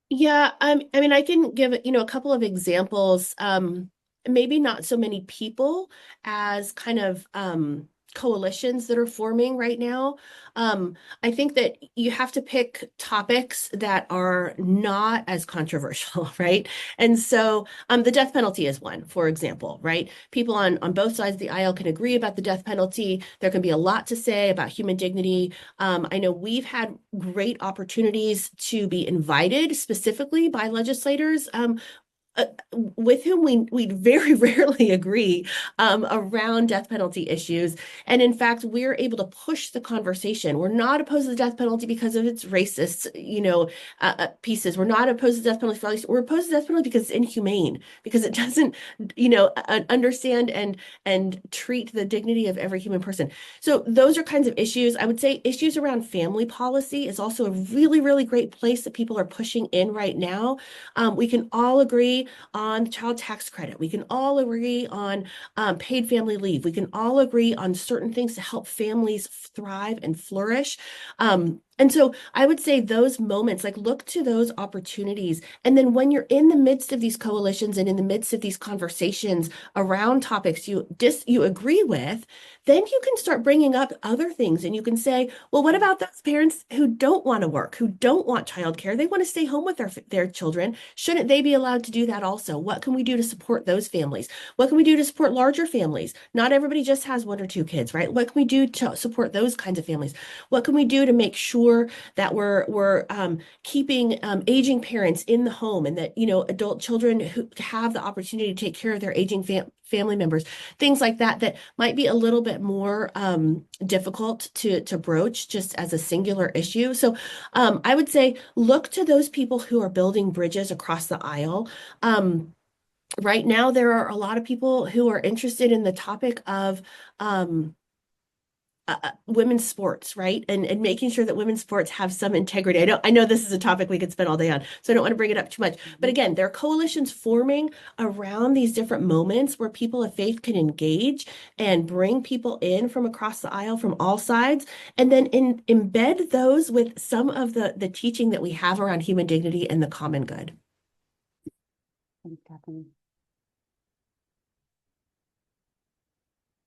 Yeah, I mean, I can give, a couple of examples. Maybe not so many people as kind of coalitions that are forming right now. I think that you have to pick topics that are not as controversial, right? And so the death penalty is one, for example, right? People on both sides of the aisle can agree about the death penalty. There can be a lot to say about human dignity. I know we've had great opportunities to be invited specifically by legislators with whom we very rarely agree around death penalty issues. And in fact, we're able to push the conversation. We're not opposed to the death penalty because of its racist, pieces. We're not opposed to the death penalty for we're opposed to the death penalty because it's inhumane, because it doesn't, understand and treat the dignity of every human person. So those are kinds of issues. I would say issues around family policy is also a really, really great place that people are pushing in right now. We can all agree on child tax credit. We can all agree on paid family leave. We can all agree on certain things to help families thrive and flourish. And so I would say those moments, like look to those opportunities. And then when you're in the midst of these coalitions and in the midst of these conversations around topics you agree with, then you can start bringing up other things. And you can say, well, what about those parents who don't want to work, who don't want childcare? They want to stay home with their children. Shouldn't they be allowed to do that also? What can we do to support those families? What can we do to support larger families? Not everybody just has one or two kids, right? What can we do to support those kinds of families? What can we do to make sure that we're keeping aging parents in the home, and that adult children who have the opportunity to take care of their aging family members, things like that might be a little bit more difficult to broach just as a singular issue. So I would say look to those people who are building bridges across the aisle. Right now, there are a lot of people who are interested in the topic of women's sports, right? And making sure that women's sports have some integrity. I know this is a topic we could spend all day on, so I don't want to bring it up too much. But again, there are coalitions forming around these different moments where people of faith can engage and bring people in from across the aisle from all sides, and then embed those with some of the teaching that we have around human dignity and the common good. Thanks, Kathleen.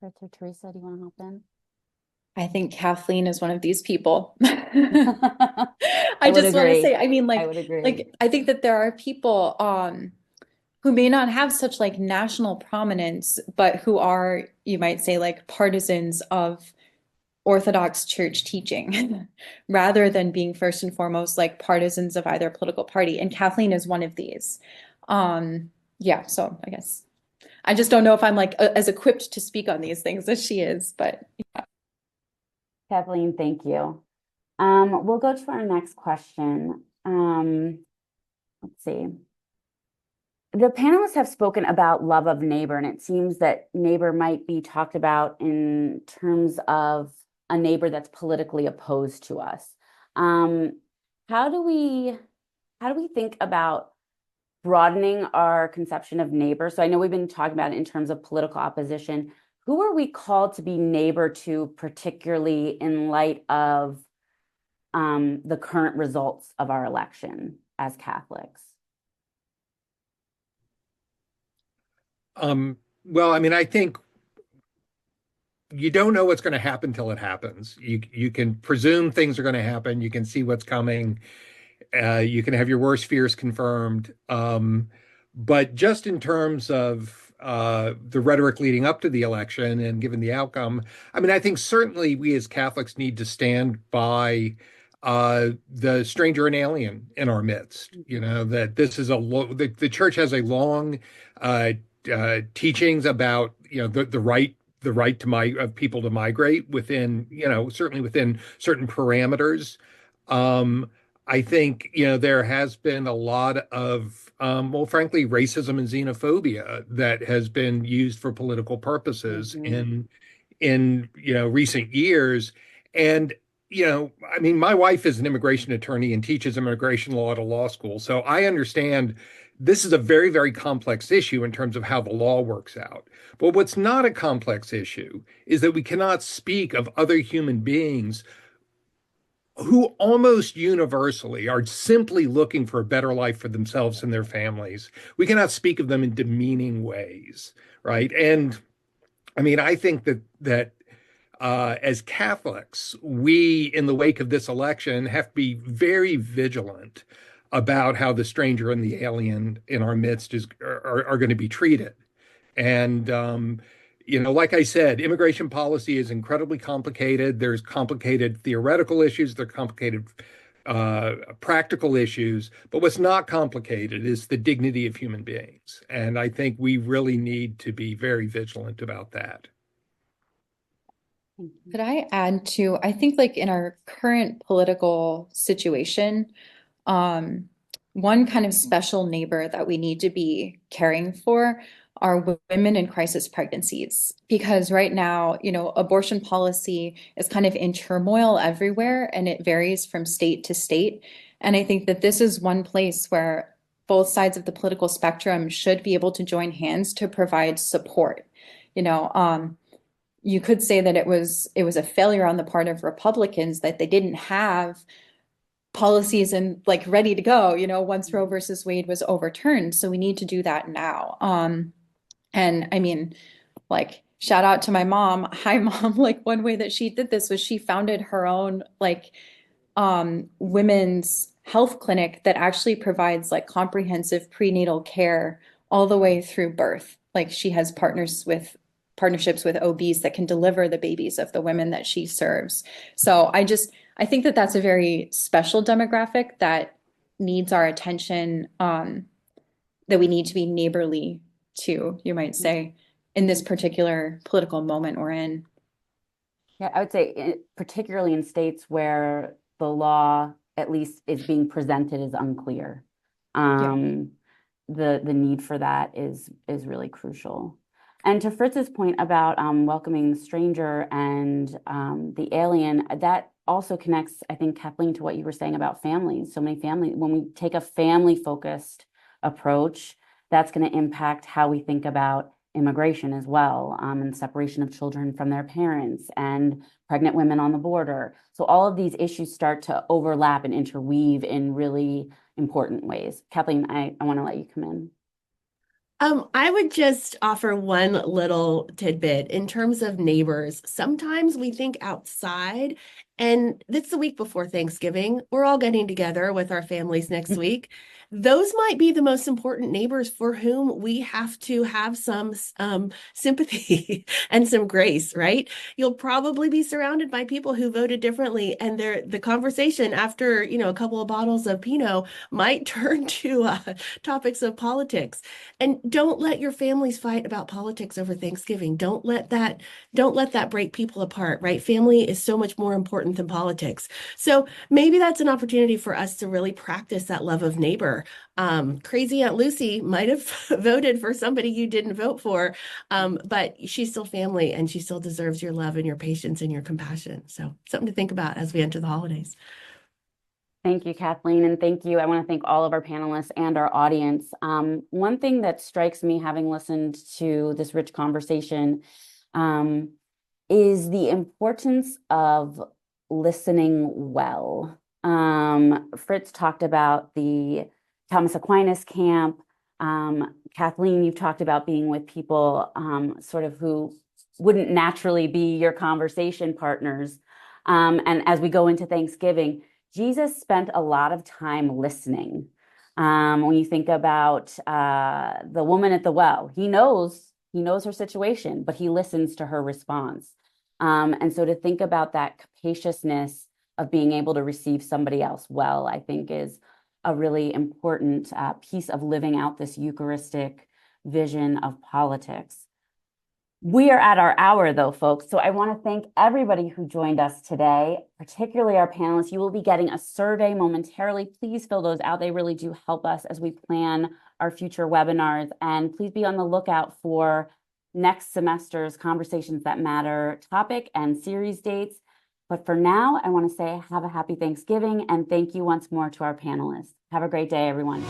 Dr. Teresa, do you want to hop in? I think Kathleen is one of these people. I just want to say, I would agree. like I think that there are people who may not have such like national prominence, but who are, you might say, like partisans of Orthodox Church teaching, rather than being first and foremost like partisans of either political party. And Kathleen is one of these. Yeah, so I guess I just don't know if I'm like as equipped to speak on these things as she is, but yeah. Kathleen, thank you. We'll go to our next question. Let's see. The panelists have spoken about love of neighbor, and it seems that neighbor might be talked about in terms of a neighbor that's politically opposed to us. How do we think about broadening our conception of neighbor. So I know we've been talking about it in terms of political opposition. Who are we called to be neighbor to, particularly in light of the current results of our election as Catholics? Well, I mean, I think you don't know what's going to happen till it happens. You can presume things are going to happen. You can see what's coming. You can have your worst fears confirmed. But just in terms of the rhetoric leading up to the election and given the outcome, I mean, I think certainly we as Catholics need to stand by the stranger and alien in our midst. You know, that this is the church has a long teachings about, you know, the right of people to migrate within, you know, certainly within certain parameters. I think, you know, there has been a lot of, well, frankly, racism and xenophobia that has been used for political purposes in, you know, recent years. And, you know, I mean, my wife is an immigration attorney and teaches immigration law at a law school. So I understand this is a very, very complex issue in terms of how the law works out. But what's not a complex issue is that we cannot speak of other human beings who almost universally are simply looking for a better life for themselves and their families. We cannot speak of them in demeaning ways, right? And I mean, I think that as Catholics, we, in the wake of this election, have to be very vigilant about how the stranger and the alien in our midst are going to be treated. And you know, like I said, immigration policy is incredibly complicated. There's complicated theoretical issues, there are complicated practical issues, but what's not complicated is the dignity of human beings. And I think we really need to be very vigilant about that. Could I add to, I think like in our current political situation, one kind of special neighbor that we need to be caring for are women in crisis pregnancies. Because right now, you know, abortion policy is kind of in turmoil everywhere and it varies from state to state. And I think that this is one place where both sides of the political spectrum should be able to join hands to provide support. You know, you could say that it was a failure on the part of Republicans that they didn't have policies and like ready to go, you know, once Roe versus Wade was overturned. So we need to do that now. And I mean, like, shout out to my mom. Hi, mom. Like, one way that she did this was she founded her own like women's health clinic that actually provides like comprehensive prenatal care all the way through birth. Like, she has partnerships with OBs that can deliver the babies of the women that she serves. So I think that that's a very special demographic that needs our attention, that we need to be neighborly to, you might say, in this particular political moment we're in. Yeah, I would say particularly in states where the law, at least is being presented, is unclear. The need for that is really crucial. And to Fritz's point about welcoming the stranger and the alien, that also connects, I think, Kathleen, to what you were saying about families. So many families, when we take a family-focused approach, that's going to impact how we think about immigration as well, and separation of children from their parents and pregnant women on the border. So all of these issues start to overlap and interweave in really important ways. Kathleen, I want to let you come in. I would just offer one little tidbit in terms of neighbors. Sometimes we think outside, and it's the week before Thanksgiving. We're all getting together with our families next week. Those might be the most important neighbors for whom we have to have some sympathy and some grace, right? You'll probably be surrounded by people who voted differently, and the conversation after, you know, a couple of bottles of Pinot might turn to topics of politics. And don't let your families fight about politics over Thanksgiving. Don't let that break people apart, right? Family is so much more important than politics. So maybe that's an opportunity for us to really practice that love of neighbor. Crazy Aunt Lucy might have voted for somebody you didn't vote for, but she's still family and she still deserves your love and your patience and your compassion. So something to think about as we enter the holidays. Thank you, Kathleen, and thank you. I want to thank all of our panelists and our audience. One thing that strikes me, having listened to this rich conversation, is the importance of listening well. Fritz talked about the Thomas Aquinas camp. Kathleen, you've talked about being with people sort of who wouldn't naturally be your conversation partners. And as we go into Thanksgiving, Jesus spent a lot of time listening. When you think about the woman at the well, he knows her situation, but he listens to her response. And so to think about that capaciousness of being able to receive somebody else well, I think is a really important piece of living out this Eucharistic vision of politics. We are at our hour, though, folks. So I want to thank everybody who joined us today, particularly our panelists. You will be getting a survey momentarily. Please fill those out. They really do help us as we plan our future webinars. And please be on the lookout for next semester's Conversations That Matter topic and series dates. But for now, I want to say have a happy Thanksgiving and thank you once more to our panelists. Have a great day, everyone.